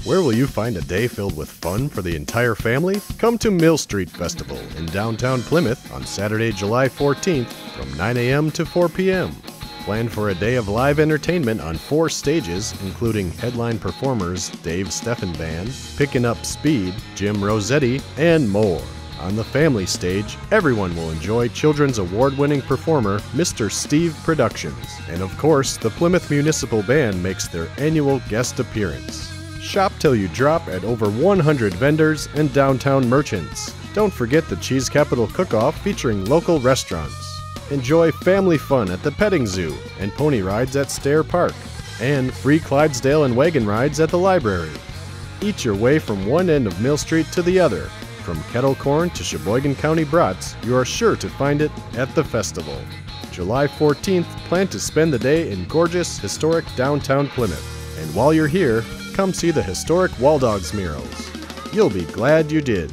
Where will you find a day filled with fun for the entire family? Come to Mill Street Festival in downtown Plymouth on Saturday, July 14th from 9 a.m. to 4 p.m. Plan for a day of live entertainment on 4 stages, including headline performers Dave Steffen Band, Pickin' Up Speed, Jim Rossetti, and more. On the family stage, everyone will enjoy children's award-winning performer Mr. Steve Productions. And of course, the Plymouth Municipal Band makes their annual guest appearance. Shop till you drop at over 100 vendors and downtown merchants. Don't forget the Cheese Capital Cook-Off featuring local restaurants. Enjoy family fun at the petting zoo and pony rides at Stair Park. And free Clydesdale and wagon rides at the library. Eat your way from one end of Mill Street to the other. From kettle corn to Sheboygan County brats, you are sure to find it at the festival. July 14th, plan to spend the day in gorgeous, historic downtown Plymouth. And while you're here, come see the historic Wall Dogs murals. You'll be glad you did.